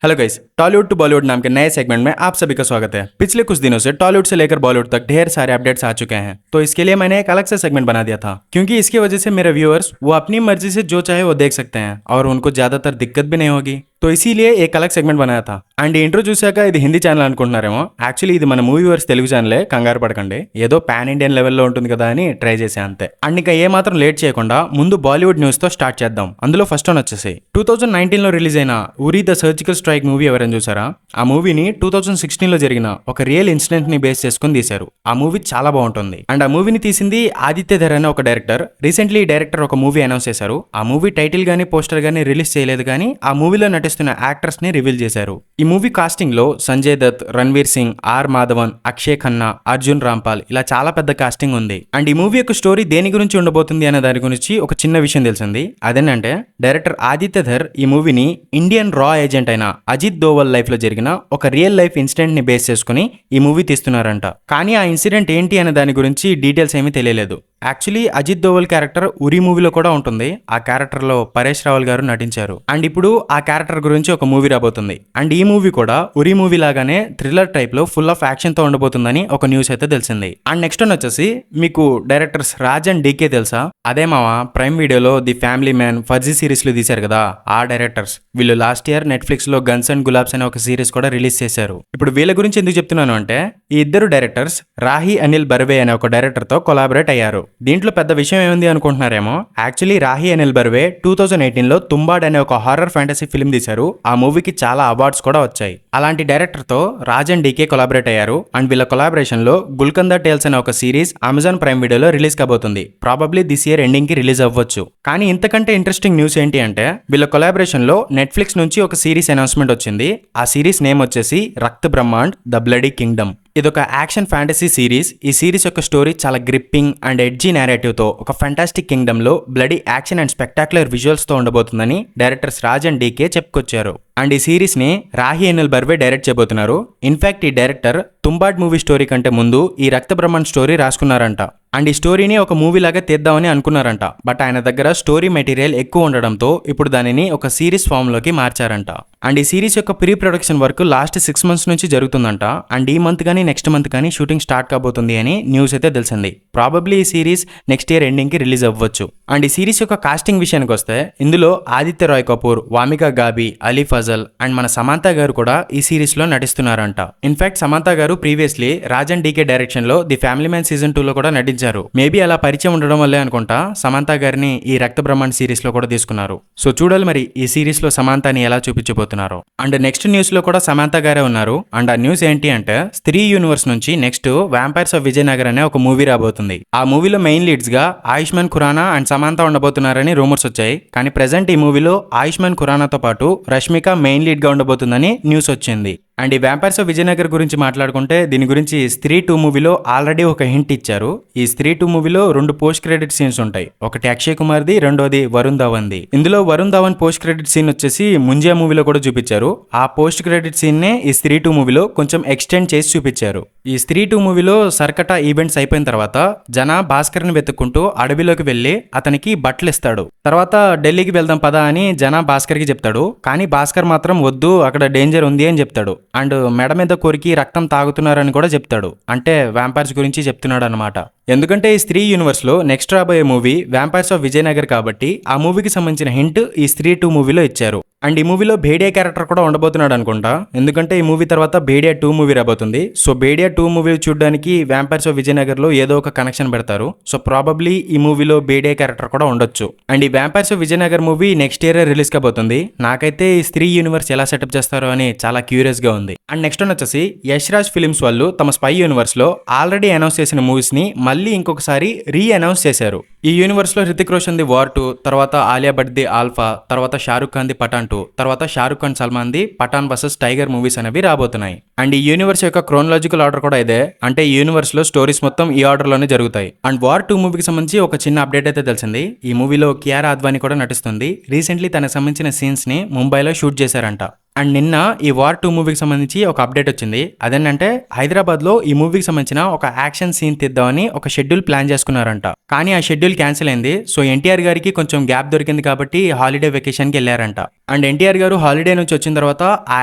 Hello guys, Tollywood to Bollywood नाम के नए सेगमेंट में आप सभी का स्वागत है। पिछले कुछ दिनों से टॉलीवुड से लेकर बॉलीवुड तक ढेर सारे अपडेट्स आ चुके हैं, तो इसके लिए मैंने एक अलग से सेगमेंट बना दिया था, क्योंकि इसकी वजह से मेरे व्यूअर्स वो अपनी मर्जी से जो चाहे वो देख सकते हैं और उनको ज्यादातर दिक्कत भी नहीं होगी। तो इसीलिए एक अलग सेगमेंट बनाया था। అండ్ ఇంట్రో చూశాక ఇది హిందీ ఛానల్ అనుకుంటున్నారేమో, యాక్చువల్లీ ఇది మన మూవీ వర్స్ తెలుగు ఛానలే, కంగారు పడకండి, ఏదో పాన్ ఇండియన్ లెవెల్లో ఉంటుంది కదా అని ట్రై చేసే అంతే. అండ్ ఇంకా ఏ మాత్రం లేట్ చేయకుండా ముందు బాలీవుడ్ న్యూస్ తో స్టార్ట్ చేద్దాం. అందులో ఫస్ట్ వన్ వచ్చేసి 2019 లో రిలీజ్ అయిన ఉరి ద సర్జికల్ స్ట్రైక్ మూవీ ఎవరైనా చూసారా? ఆ మూవీని 2016 లో జరిగిన ఒక రియల్ ఇన్సిడెంట్ ని బేస్ చేసుకుని తీశారు. ఆ మూవీ చాలా బాగుంటుంది. అండ్ ఆ మూవీని తీసింది ఆదిత్య ధర్ అనే ఒక డైరెక్టర్. రీసెంట్లీ ఈ డైరెక్టర్ ఒక మూవీ అనౌన్స్ చేశారు. ఆ మూవీ టైటిల్ గానీ పోస్టర్ గానీ రిలీజ్ చేయలేదు, కానీ ఆ మూవీలో నటిస్తున్న యాక్టర్స్ ని రివీల్ చేశారు. ఈ మూవీ కాస్టింగ్ లో సంజయ్ దత్, రణ్వీర్ సింగ్, ఆర్ మాధవన్, అక్షయ్ ఖన్నా, అర్జున్ రాంపాల్ ఇలా చాలా పెద్ద కాస్టింగ్ ఉంది. అండ్ ఈ మూవీ యొక్క స్టోరీ దేని గురించి ఉండబోతుంది అనే దాని గురించి ఒక చిన్న విషయం తెలిసింది. అదేంటంటే డైరెక్టర్ ఆదిత్య ధర్ ఈ మూవీని ఇండియన్ రా ఏజెంట్ అయిన అజిత్ దోవల్ లైఫ్ లో జరిగిన ఒక రియల్ లైఫ్ ఇన్సిడెంట్ ని బేస్ చేసుకుని ఈ మూవీ తీస్తున్నారంట. కానీ ఆ ఇన్సిడెంట్ ఏంటి అనే దాని గురించి డీటెయిల్స్ ఏమీ తెలియలేదు. యాక్చువల్లీ అజిత్ దోవల్ క్యారెక్టర్ ఉరి మూవీలో కూడా ఉంటుంది. ఆ క్యారెక్టర్ లో పరేష్ రావల్ గారు నటించారు. అండ్ ఇప్పుడు ఆ క్యారెక్టర్ గురించి ఒక మూవీ రాబోతుంది. అండ్ ఈ మూవీ కూడా ఉరి మూవీ లాగానే థ్రిల్లర్ టైప్ లో ఫుల్ ఆఫ్ యాక్షన్ తో ఉండబోతుందని ఒక న్యూస్ అయితే తెలిసింది. అండ్ నెక్స్ట్ వన్ వచ్చేసి మీకు డైరెక్టర్స్ రాజ్ అండ్ డీకే తెలుసా? అదే మావా ప్రైమ్ వీడియోలో the family man, Farzi series లో తీశారు కదా ఆ డైరెక్టర్స్. వీళ్ళు లాస్ట్ ఇయర్ నెట్ఫ్లిక్స్ లో గన్స్ అండ్ గులాబ్స్ అనే ఒక సిరీస్ కూడా రిలీజ్ చేశారు. ఇప్పుడు వీళ్ళ గురించి ఎందుకు చెప్తున్నాను అంటే ఈ ఇద్దరు డైరెక్టర్స్ రాహి అనిల్ బర్వే అనే ఒక డైరెక్టర్ తో కొలాబరేట్ అయ్యారు. దీంట్లో పెద్ద విషయం ఏముంది అనుకుంటున్నారేమో, యాక్చువల్లీ రాహి అనిల్ బర్వే 2018 లో తుంబాడ్ అనే ఒక హారర్ ఫ్యాంటసీ ఫిల్మ్ తీశారు. ఆ మూవీకి చాలా అవార్డ్స్ కూడా వచ్చాయి. అలాంటి డైరెక్టర్ తో రాజ్ అండ్ డీకే కొలాబరేట్ అయ్యారు. అండ్ వీళ్ళ కొలాబరేషన్ లో గుల్కందా టేల్స్ అనే ఒక సిరీస్ అమెజాన్ ప్రైమ్ వీడియోలో రిలీజ్ కాబోతుంది. ప్రాబబ్లీ దిస్ ఇయర్ ఎండింగ్ కి రిలీజ్ అవ్వచ్చు. కానీ ఇంతకంటే ఇంట్రెస్టింగ్ న్యూస్ ఏంటి అంటే వీళ్ళ కొలాబరేషన్ లో నెట్ఫ్లిక్స్ నుంచి ఒక సిరీస్ అనౌన్స్మెంట్ వచ్చింది. ఆ సిరీస్ నేమ్ వచ్చేసి Rakt Brahmand the bloody Kingdom. ఇదొక యాక్షన్ ఫ్యాంటసీ సిరీస్. ఈ సిరీస్ యొక్క స్టోరీ చాలా గ్రిప్పింగ్ అండ్ ఎడ్జీ నేరేటివ్ తో ఒక ఫెంటాస్టిక్ కింగ్డమ్ లో bloody action and spectacular visuals తో ఉండబోతుందని డైరెక్టర్స్ రాజ్ అండ్ డీకే చెప్పుకొచ్చారు. అండ్ ఈ సిరీస్ ని రాహి అనిల్ బర్వే డైరెక్ట్ చేయబోతున్నారు. ఇన్ఫాక్ట్ ఈ డైరెక్టర్ తుంబాడ్ మూవీ స్టోరీ కంటే ముందు ఈ రక్త బ్రహ్మాండ్ స్టోరీ రాసుకున్నారంట. అండ్ ఈ స్టోరీని ఒక మూవీ లాగా తీద్దామని అనుకున్నారంట. బట్ ఆయన దగ్గర స్టోరీ మెటీరియల్ ఎక్కువ ఉండడంతో ఇప్పుడు దానిని ఒక సిరీస్ ఫామ్ లోకి మార్చారంట. అండ్ ఈ సిరీస్ యొక్క pre production work last 6 months నుంచి జరుగుతుందంట. అండ్ ఈ మంత్ కానీ నెక్స్ట్ మంత్ కానీ షూటింగ్ స్టార్ట్ కాబోతుంది అని న్యూస్ అయితే తెలిసింది. ప్రాబబ్లీ ఈ సిరీస్ నెక్స్ట్ ఇయర్ ఎండింగ్ కి రిలీజ్ అవ్వచ్చు. అండ్ ఈ సిరీస్ యొక్క కాస్టింగ్ విషయానికి వస్తే ఇందులో ఆదిత్య రాయ్ కపూర్, వామికా గాబీ, అలీ ఫజల్ అండ్ మన సమంత గారు కూడా ఈ సిరీస్ లో నటిస్తున్నారంట. In fact Samantha garu previously Raj and DK direction లో ది ఫ్యామిలీ మ్యాన్ సీజన్ 2 లో కూడా నటించారు. మేబీ అలా పరిచయం ఉండడం వల్లే అనుకుంటా సమంత గారిని ఈ రక్త బ్రహ్మాండ్ సిరీస్ లో కూడా తీసుకున్నారు. సో చూడాలి మరి ఈ సిరీస్ లో సమంతని ఎలా చూపించబోతున్నారు. అండ్ నెక్స్ట్ న్యూస్ లో కూడా సమంత గారే ఉన్నారు. అండ్ ఆ న్యూస్ ఏంటి అంటే స్త్రీ యూనివర్స్ నుంచి నెక్స్ట్ వ్యాంపైర్స్ ఆఫ్ విజయనగర్ అనే ఒక మూవీ రాబోతుంది. ఆ మూవీలో మెయిన్ లీడ్స్ గా ఆయుష్మాన్ ఖురానా అండ్ సమంత ఉండబోతున్నారని రూమర్స్ వచ్చాయి. కానీ ప్రెసెంట్ ఈ మూవీలో ఆయుష్మాన్ ఖురానాతో పాటు రష్మిక మెయిన్ లీడ్ గా ఉండబోతుందని న్యూస్ వచ్చింది. అండ్ ఈ వ్యాంపైర్స్ ఆఫ్ విజయనగర్ గురించి మాట్లాడుకుంటే దీని గురించి స్త్రీ 2 మూవీలో ఆల్రెడీ ఒక హింట్ ఇచ్చారు. ఈ స్త్రీ 2 మూవీలో 2 పోస్ట్ క్రెడిట్ సీన్స్ ఉంటాయి. ఒకటి అక్షయ్ కుమార్ది, రెండోది వరుణ్ ధవన్ది. ఇందులో Varun Dhawan post credit scene వచ్చేసి ముంజియా మూవీలో కూడా చూపించారు. ఆ పోస్ట్ క్రెడిట్ సీన్ నే ఈ స్త్రీ 2 మూవీలో కొంచెం ఎక్స్టెండ్ చేసి చూపించారు. ఈ స్త్రీ 2 మూవీలో సర్కటా ఈవెంట్స్ అయిపోయిన తర్వాత జన భాస్కర్ ని వెతుక్కుంటూ అడవిలోకి వెళ్లి అతనికి బట్టలు ఇస్తాడు. తర్వాత ఢిల్లీకి వెళ్దాం పదా అని జన భాస్కర్ కి చెప్తాడు. కానీ భాస్కర్ మాత్రం వద్దు, అక్కడ డేంజర్ ఉంది అని చెప్తాడు. అండ్ మెడ మీద కొరికి రక్తం తాగుతున్నారని కూడా చెప్తాడు. అంటే వ్యాంపైర్స్ గురించి చెప్తున్నాడు అనమాట. ఎందుకంటే ఈ స్త్రీ యూనివర్స్ లో నెక్స్ట్ రాబోయే మూవీ వ్యాంపైర్స్ ఆఫ్ విజయనగర్ కాబట్టి ఆ మూవీకి సంబంధించిన హింట్ ఈ స్త్రీ 2 మూవీలో ఇచ్చారు. అండ్ ఈ మూవీలో భేడియా క్యారెక్టర్ కూడా ఉండబోతున్నాడు అనుకుంటా. ఎందుకంటే ఈ మూవీ తర్వాత భేడియా 2 మూవీ రాబోతుంది. సో భేడియా 2 మూవీ చూడడానికి వ్యాంపైర్స్ ఆఫ్ విజయనగర్ లో ఏదో ఒక కనెక్షన్ పెడతారు. సో ప్రాబబ్లీ ఈ మూవీలో భేడియా క్యారెక్టర్ కూడా ఉండొచ్చు. అండ్ ఈ vampires of Vijayanagar movie next year release కాబోతుంది. నాకైతే ఈ స్త్రీ యూనివర్స్ ఎలా సెటప్ చేస్తారో అని చాలా క్యూరియస్ గా ఉంది. అండ్ నెక్స్ట్ వన్ వచ్చేసి యష్ రాజ్ ఫిల్మ్స్ వాళ్ళు తమ స్పై యూనివర్స్ లో ఆల్రెడీ అనౌన్స్ చేసిన మూవీస్ ని మళ్ళీ ఇంకొకసారి రీ అనౌన్స్ చేశారు. ఈ యూనివర్స్ లో హృతిక్ రోషన్ ది వార్ 2, తర్వాత ఆలియా భట్ ది ఆల్ఫా, తర్వాత షారుఖ్ ఖాన్ ది పఠాన్ 2, తర్వాత Shah Rukh Khan Salman the Pathaan versus Tiger movies అనేవి రాబోతున్నాయి. అండ్ ఈ యూనివర్స్ యొక్క క్రోనలాజికల్ ఆర్డర్ కూడా ఇదే. అంటే ఈ యూనివర్స్ లో స్టోరీస్ మొత్తం ఈ ఆర్డర్ లోనే జరుగుతాయి. అండ్ వార్ 2 మూవీకి సంబంధించి ఒక చిన్న అప్డేట్ అయితే తెలిసింది. ఈ మూవీలో కియారా అద్వానీ కూడా నటిస్తుంది. రీసెంట్లీ తనకు సంబంధించిన సీన్స్ ని ముంబైలో షూట్ చేశారంట. అండ్ నిన్న ఈ వార్ 2 మూవీకి సంబంధించి ఒక అప్డేట్ వచ్చింది. అదేంటంటే హైదరాబాద్ లో ఈ మూవీకి సంబంధించిన ఒక యాక్షన్ సీన్ తీద్దామని ఒక షెడ్యూల్ ప్లాన్ చేసుకున్నారంట. కానీ ఆ షెడ్యూల్ షెడ్యూల్ క్యాన్సిల్ అయింది. సో ఎన్టీఆర్ గారికి కొంచెం గ్యాప్ దొరికింది కాబట్టి హాలిడే వెకేషన్కి వెళ్ళారంట. అండ్ ఎన్టీఆర్ గారు హాలిడే నుంచి వచ్చిన తర్వాత ఆ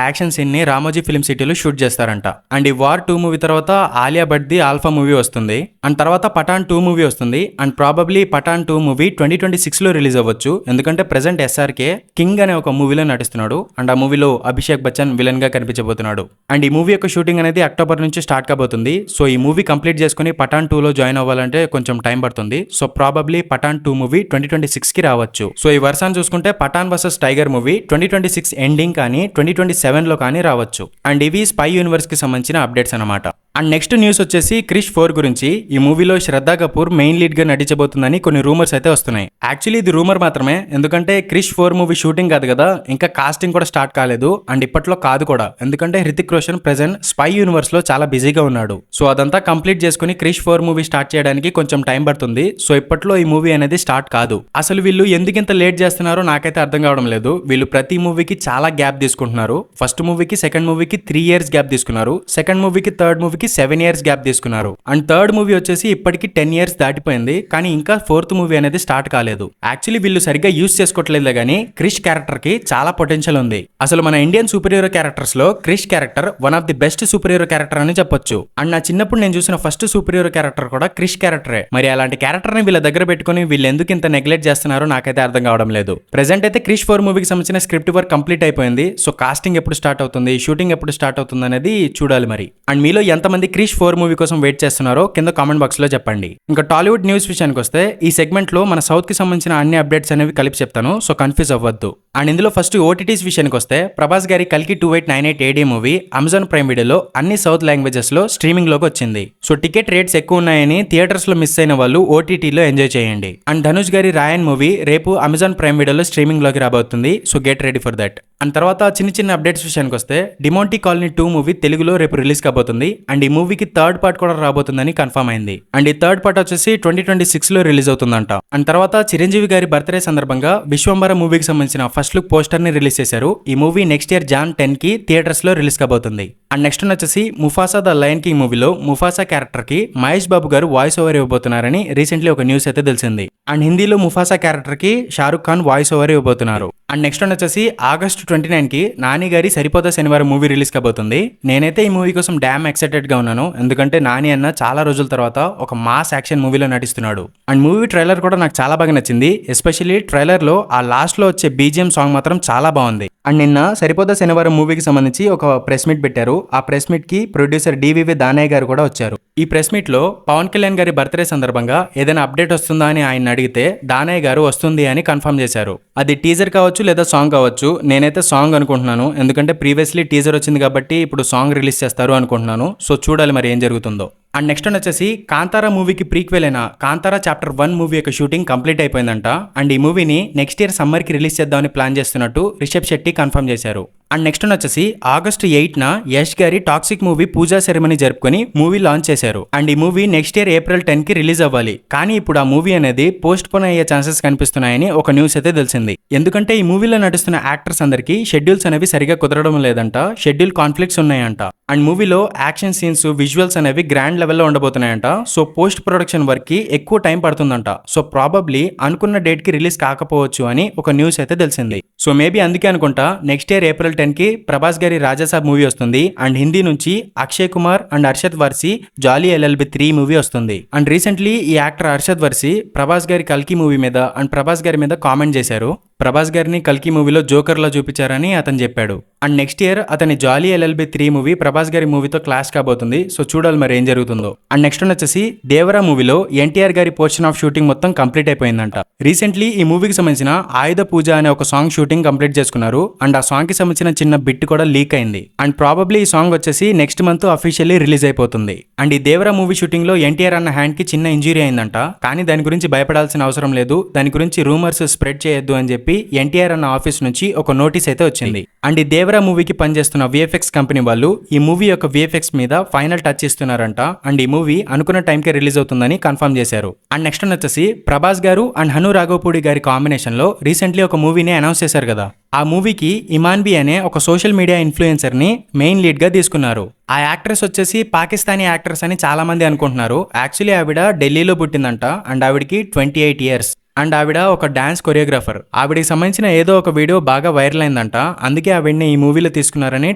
యాక్షన్ సీన్ ని రామోజీ ఫిల్మ్ సిటీలో షూట్ చేస్తారంట. అండ్ ఈ వార్ 2 మూవీ తర్వాత Alia Bhatt the Alpha movie వస్తుంది. అండ్ తర్వాత పఠాన్ 2 మూవీ వస్తుంది. అండ్ ప్రాబబ్లీ పఠాన్ 2 మూవీ 2026 లో రిలీజ్ అవ్వచ్చు. ఎందుకంటే ప్రెసెంట్ ఎస్ఆర్కే కింగ్ అనే ఒక మూవీలో నటిస్తున్నాడు. అండ్ ఆ మూవీలో అభిషేక్ బచ్చన్ విలన్ గా కనిపించబోతున్నాడు. అండ్ ఈ మూవీ యొక్క షూటింగ్ అనేది అక్టోబర్ నుంచి స్టార్ట్ కాబోతుంది. సో ఈ మూవీ కంప్లీట్ చేసుకుని పఠాన్ 2 లో జాయిన్ అవ్వాలంటే కొంచెం టైం పడుతుంది. సో ప్రాబబ్లీ పఠాన్ 2 మూవీ 2026 కి రావచ్చు. సో ఈ వర్షాన్ని చూసుకుంటే పఠాన్ వర్సెస్ టైగర్ మూవీ 2026 ఎండింగ్ కానీ 2027 లో కానీ రావచ్చు. అండ్ ఇవి స్పై యూనివర్స్ కి సంబంధించిన అప్డేట్స్ అన్నమాట. అండ్ నెక్స్ట్ న్యూస్ వచ్చేసి క్రిష్ 4 గురించి. ఈ మూవీలో శ్రద్ధా కపూర్ మెయిన్ లీడ్ గా నటించబోతుందని కొన్ని రూమర్స్ అయితే వస్తున్నాయి. యాక్చువల్లీ ఇది రూమర్ మాత్రమే, ఎందుకంటే క్రిష్ 4 మూవీ షూటింగ్ కాదు కదా, ఇంకా కాస్టింగ్ కూడా స్టార్ట్ కాలేదు. అండ్ ఇప్పట్లో కాదు కూడా, ఎందుకంటే Hrithik Roshan present spy universe లో చాలా బిజీగా ఉన్నాడు. సో అదంతా కంప్లీట్ చేసుకుని క్రిష్ 4 మూవీ స్టార్ట్ చేయడానికి కొంచెం టైం పడుతుంది. సో ఇప్పట్లో ఈ మూవీ అనేది స్టార్ట్ కాదు. అసలు వీళ్ళు ఎందుకింత లేట్ చేస్తున్నారో నాకైతే అర్థం కావడం లేదు. వీళ్ళు ప్రతి మూవీకి చాలా గ్యాప్ తీసుకుంటున్నారు. ఫస్ట్ మూవీకి సెకండ్ మూవీకి 3 years గ్యాప్ తీసుకున్నారు. సెకండ్ మూవీకి థర్డ్ మూవీకి 7 years గ్యాప్ తీసుకున్నారు. అండ్ థర్డ్ మూవీ వచ్చేసి ఇప్పటికి 10 years దాటిపోయింది. కానీ ఇంకా 4th మూవీ అనేది స్టార్ట్ కాలేదు. యాక్చువల్లీ వీళ్ళు సరిగ్గా యూస్ చేసుకోవట్లేదు కానీ క్రిష్ క్యారెక్టర్ కి చాలా పొటెన్షియల్ ఉంది. అసలు మన ఇండియన్ సూపర్ హీరో క్యారెక్టర్స్ లో Krrish character one of the best super hero character అని చెప్పొచ్చు. అండ్ నా చిన్నప్పుడు నేను చూసిన ఫస్ట్ సూపర్ హీరో క్యారెక్టర్ కూడా క్రిష్ క్యారెక్టరే. మరి అలాంటి క్యారెక్టర్ ని వీళ్ళ దగ్గర పెట్టుకుని వీళ్ళు ఎందుకు ఇంత నెగ్లెక్ట్ చేస్తున్నారో నాకైతే అర్థం కావడం లేదు. ప్రెసెంట్ అయితే క్రిష్ 4 మూవీకి సంబంధించిన స్క్రిప్ట్ వర్క్ కంప్లీట్ అయిపోయింది. సో కాస్టింగ్ ఎప్పుడు స్టార్ట్ అవుతుంది, షూటింగ్ ఎప్పుడు స్టార్ట్ అవుతుంది అనేది చూడాలి మరి. అండ్ మీలో ఎంతమంది క్రిష్ 4 మూవీ కోసం వెయిట్ చేస్తున్నారో కింద కామెంట్ బాక్స్ లో చెప్పండి. ఇంకా టాలీవుడ్ న్యూస్ విషయానికి వస్తే ఈ సెగ్మెంట్ లో మన సౌత్ కి సంబంధించిన అన్ని అప్డేట్స్ అనేవి కలిపి చెప్తాను. సో కన్ఫ్యూజ్ అవ్వద్దు. అండ్ ఇందులో ఫస్ట్ ఓటీటీస్ విషయానికి వస్తే ప్రభాస్ గారి కల్కి 2898 AD మూవీ అమెజాన్ ప్రైమ్ వీడియోలో అన్ని సౌత్ లాంగ్వేజెస్ లో స్ట్రీమింగ్ లోకి వచ్చింది. సో టికెట్ రేట్స్ ఎక్కువ ఉన్నాయని థియేటర్స్ లో మిస్ అయిన వాళ్ళు ఓటీటీలో ఎంజాయ్ చేయండి. అండ్ ధనుష్ గారి రాయన్ మూవీ రేపు అమెజాన్ ప్రైమ్ వీడియోలో స్ట్రీమింగ్ లోకి రాబోతుంది. So get ready for that. And తర్వాత చిన్న అప్డేట్స్ విషయానికి వస్తే డిమోంటీ కాలనీ 2 మూవీ తెలుగులో రేపు రిలీజ్ కాబోతుంది. అండ్ ఈ మూవీకి థర్డ్ పార్ట్ కూడా రాబోతుందని కన్ఫర్మ్ అయింది. అండ్ ఈ థర్డ్ పార్ట్ వచ్చేసి 2026 లో రిలీజ్ అవుతుందంట. అండ్ తర్వాత చిరంజీవి గారి బర్త్డే సందర్భంగా విశ్వంబర మూవీకి సంబంధించిన ఫస్ట్ లుక్ పోస్టర్ ని రిలీజ్ చేశారు. ఈ మూవీ నెక్స్ట్ ఇయర్ Jan 10 కి థియేటర్స్ లో రిలీజ్ కాబోతుంది. అండ్ నెక్స్ట్ వచ్చేసి ముఫాసా ద లయన్ కింగ్ మూవీలో ముఫాసా క్యారెక్టర్ కి మహేష్ బాబు గారు వాయిస్ ఓవర్ ఇవ్వబోతున్నారని రీసెంట్లీ ఒక న్యూస్ అయితే తెలిసింది. అండ్ హిందీలో ముఫాసా క్యారెక్టర్ కి షారుఖ్ ఖాన్ వాయిస్ ఓవర్ ఇవ్వబోతున్నారు. అండ్ నెక్స్ట్ వచ్చేసి August 29 కి నాని గారి సరిపోతా శనివారం మూవీ రిలీజ్ కాబోతుంది. నేనైతే ఈ మూవీ కోసం డామ్ ఎక్సైటెడ్ గా ఉన్నాను, ఎందుకంటే నాని అన్న చాలా రోజుల తర్వాత ఒక మాస్ యాక్షన్ మూవీలో నటిస్తున్నాడు. అండ్ మూవీ ట్రైలర్ కూడా నాకు చాలా బాగా నచ్చింది. ఎస్పెషల్లీ ట్రైలర్ లో ఆ లాస్ట్ లో వచ్చే బీజిఎం సాంగ్ మాత్రం చాలా బాగుంది. అండ్ నిన్న సరిపోతా శనివారం మూవీకి సంబంధించి ఒక ప్రెస్ మీట్ పెట్టారు. ఆ ప్రెస్ మీట్ కి ప్రొడ్యూసర్ డివివి దానయ్య గారు కూడా వచ్చారు. ఈ ప్రెస్ మీట్ లో పవన్ కళ్యాణ్ గారి బర్త్డే సందర్భంగా ఏదైనా అప్డేట్ వస్తుందా అని ఆయన అడిగితే దానయ్య గారు వస్తుంది అని కన్ఫర్మ్ చేశారు. అది టీజర్ కావచ్చు లేదా సాంగ్ కావచ్చు. నేనైతే సాంగ్ అనుకుంటున్నాను, ఎందుకంటే ప్రీవియస్లీ టీజర్ వచ్చింది కాబట్టి ఇప్పుడు సాంగ్ రిలీజ్ చేస్తారు అనుకుంటున్నాను. సో చూడాలి మరి ఏం జరుగుతుందో. అండ్ నెక్స్ట్ వచ్చేసి కాంతారా మూవీకి ప్రీక్వెల్ అయిన కాంతారా చాప్టర్ 1 మూవీ యొక్క షూటింగ్ కంప్లీట్ అయిపోయిందంట. అండ్ ఈ మూవీని నెక్స్ట్ ఇయర్ సమ్మర్ కి రిలీజ్ చేద్దామని ప్లాన్ చేస్తున్నట్టు రిషబ్ శెట్టి కన్ఫర్మ్ చేశారు. అండ్ నెక్స్ట్ వచ్చేసి August 8న యష్ గారి టాక్సిక్ మూవీ పూజా సెరమనీ జరుపుకొని మూవీ లాంచ్ చేశారు. అండ్ ఈ మూవీ నెక్స్ట్ ఇయర్ April 10 కి రిలీజ్ అవ్వాలి. కానీ ఇప్పుడు ఆ మూవీ అనేది పోస్ట్ పోన్ అయ్యే ఛాన్సెస్ కనిపిస్తున్నాయని ఒక న్యూస్ అయితే తెలిసింది. ఎందుకంటే ఈ మూవీలో నటిస్తున్న యాక్టర్స్ అందరికి షెడ్యూల్స్ అనేవి సరిగా కుదరడం లేదంట, షెడ్యూల్ కాన్ఫ్లిక్ట్స్ ఉన్నాయంట. అండ్ మూవీలో యాక్షన్ సీన్స్, విజువల్స్ అనేవి గ్రాండ్ లెవెల్లో ఉండబోతున్నాయంట. సో పోస్ట్ ప్రొడక్షన్ వర్క్ కి ఎక్కువ టైం పడుతుందంట. సో ప్రాబబ్లీ అనుకున్న డేట్ కి రిలీజ్ కాకపోవచ్చు అని ఒక న్యూస్ అయితే తెలిసింది. సో మేబీ అందుకే అనుకుంటా నెక్స్ట్ ఇయర్ April 10 కి ప్రభాస్ గారి రాజాసాబ్ మూవీ వస్తుంది. అండ్ హిందీ నుంచి Akshay Kumar and Arshad Warsi Jolly LLB 3 movie వస్తుంది. అండ్ రీసెంట్లీ ఈ యాక్టర్ అర్షద్ వర్సి ప్రభాస్ గారి కల్కి మూవీ మీద అండ్ ప్రభాస్ గారి మీద కామెంట్ చేశారు. ప్రభాస్ గారిని కల్కి మూవీలో జోకర్ లా చూపించారని అతను చెప్పాడు. అండ్ నెక్స్ట్ ఇయర్ అతని జాలీ LLB 3 మూవీ ప్రభాస్ గారి మూవీతో క్లాష్ కాబోతుంది. సో చూడాలి మరి ఏం జరుగుతుందో. అండ్ నెక్స్ట్ వచ్చేసి దేవరా మూవీలో ఎన్టీఆర్ గారి పోర్షన్ ఆఫ్ షూటింగ్ మొత్తం కంప్లీట్ అయిపోయిందంట. రీసెంట్లీ ఈ మూవీకి సంబంధించిన ఆయుధ పూజ అనే ఒక సాంగ్ షూటింగ్ కంప్లీట్ చేసుకున్నారు. అండ్ ఆ సాంగ్ కి సంబంధించిన చిన్న బిట్ కూడా లీక్ అయింది. అండ్ ప్రాబబ్లీ ఈ సాంగ్ వచ్చేసి నెక్స్ట్ మంత్ అఫీషియల్లీ రిలీజ్ అయిపోతుంది. అండ్ ఈ దేవరా మూవీ షూటింగ్ లో ఎన్టీఆర్ అన్న హ్యాండ్ కి చిన్న ఇంజురీ అయిందంట. కానీ దాని గురించి భయపడాల్సిన అవసరం లేదు, దాని గురించి రూమర్స్ స్ప్రెడ్ చేయొద్దు అని చెప్పి చెప్పి ఎన్టీఆర్ అన్న ఆఫీస్ నుంచి ఒక నోటీస్ అయితే వచ్చింది. అండ్ ఈ దేవరా మూవీకి పనిచేస్తున్న విఎఫ్ఎక్స్ కంపెనీ వాళ్ళు ఈ మూవీ యొక్క విఎఫ్ఎక్స్ మీద ఫైనల్ టచ్ ఇస్తున్నారంట. అండ్ ఈ మూవీ అనుకున్న టైంకే రిలీజ్ అవుతుందని కన్ఫర్మ్ చేశారు. అండ్ నెక్స్ట్ వచ్చేసి ప్రభాస్ గారు అండ్ హను రాఘవపూడి గారి కాంబినేషన్ లో రీసెంట్లీ ఒక మూవీని అనౌన్స్ చేశారు కదా. ఆ మూవీకి ఇమాన్ బి అనే ఒక సోషల్ మీడియా ఇన్ఫ్లుయెన్సర్ ని మెయిన్ లీడ్ గా తీసుకున్నారు. ఆ యాక్ట్రెస్ వచ్చేసి పాకిస్తానీ యాక్ట్రెస్ అని చాలా మంది అనుకుంటున్నారు. యాక్చువల్లీ ఆవిడ ఢిల్లీలో పుట్టిందంట. అండ్ ఆవిడకి 28 ఇయర్స్. అండ్ ఆవిడ ఒక డాన్స్ కొరియోగ్రాఫర్. ఆవిడకి సంబంధించిన ఏదో ఒక వీడియో బాగా వైరల్ అయిందంట. అందుకే ఆవిడని ఈ మూవీలో తీసుకున్నారని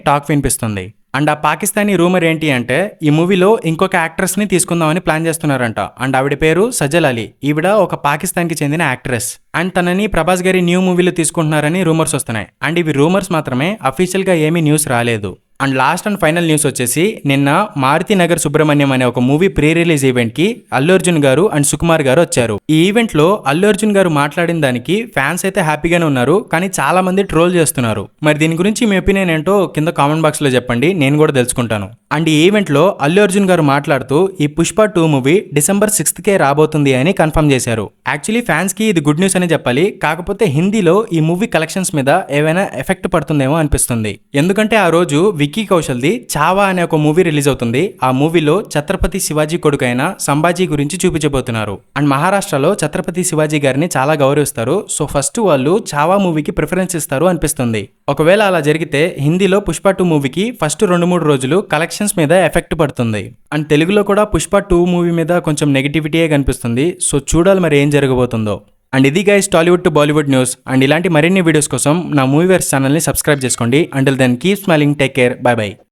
టాక్ వినిపిస్తుంది. అండ్ ఆ పాకిస్తానీ రూమర్ ఏంటి అంటే ఈ మూవీలో ఇంకొక యాక్ట్రెస్ ని తీసుకుందామని ప్లాన్ చేస్తున్నారంట. అండ్ ఆవిడ పేరు సజల్ అలీ. ఈవిడ ఒక పాకిస్తాన్ కి చెందిన యాక్ట్రెస్. అండ్ తనని ప్రభాస్ గారి న్యూ మూవీలో తీసుకుంటున్నారని రూమర్స్ వస్తున్నాయి. అండ్ ఇవి రూమర్స్ మాత్రమే, అఫీషియల్ గా ఏమీ న్యూస్ రాలేదు. And last and final news వచ్చేసి నిన్న మారుతి నగర్ సుబ్రహ్మణ్యం అనే ఒక మూవీ ప్రీ రిలీజ్ ఈవెంట్ కి అల్లు అర్జున్ గారు అండ్ సుకుమార్ గారు వచ్చారు. ఈ ఈవెంట్ లో అల్లు అర్జున్ గారు మాట్లాడిన దానికి ఫ్యాన్స్ అయితే హ్యాపీగానే ఉన్నారు, కానీ చాలా మంది ట్రోల్ చేస్తున్నారు. మరి దీని గురించి మీ ఒపీనియన్ ఏంటో కింద కామెంట్ బాక్స్ లో చెప్పండి, నేను కూడా తెలుసుకుంటాను. అండ్ ఈ ఈవెంట్ లో అల్లు అర్జున్ గారు మాట్లాడుతూ ఈ పుష్ప 2 మూవీ December 6th రాబోతుంది అని కన్ఫర్మ్ చేశారు. యాక్చువల్లీ ఫ్యాన్స్ కి ఇది గుడ్ న్యూస్ అని చెప్పాలి. కాకపోతే హిందీలో ఈ మూవీ కలెక్షన్స్ మీద ఏమైనా ఎఫెక్ట్ పడుతుందేమో అనిపిస్తుంది. ఎందుకంటే ఆ రోజు విక్కీ కౌశల్ది చావా అనే ఒక మూవీ రిలీజ్ అవుతుంది. ఆ మూవీలో ఛత్రపతి శివాజీ కొడుకైన సంభాజీ గురించి చూపించబోతున్నారు. అండ్ మహారాష్ట్రలో ఛత్రపతి శివాజీ గారిని చాలా గౌరవిస్తారు. సో ఫస్ట్ వాళ్ళు చావా మూవీకి ప్రిఫరెన్స్ ఇస్తారు అనిపిస్తుంది. ఒకవేళ అలా జరిగితే హిందీలో పుష్ప 2 మూవీకి ఫస్ట్ 2-3 రోజులు కలెక్షన్స్ మీద ఎఫెక్ట్ పడుతుంది. అండ్ తెలుగులో కూడా పుష్ప 2 మూవీ మీద కొంచెం నెగిటివిటీయే కనిపిస్తుంది. సో చూడాలి మరి ఏం జరగబోతుందో. అండ్ ఇది guys Tollywood to Bollywood news. And ఇలాంటి మరిన్ని వీడియోస్ కోసం నా మూవీవర్స్ ఛానల్ని సబ్స్క్రైబ్ చేసుకోండి. Until then keep smiling, take care, bye by.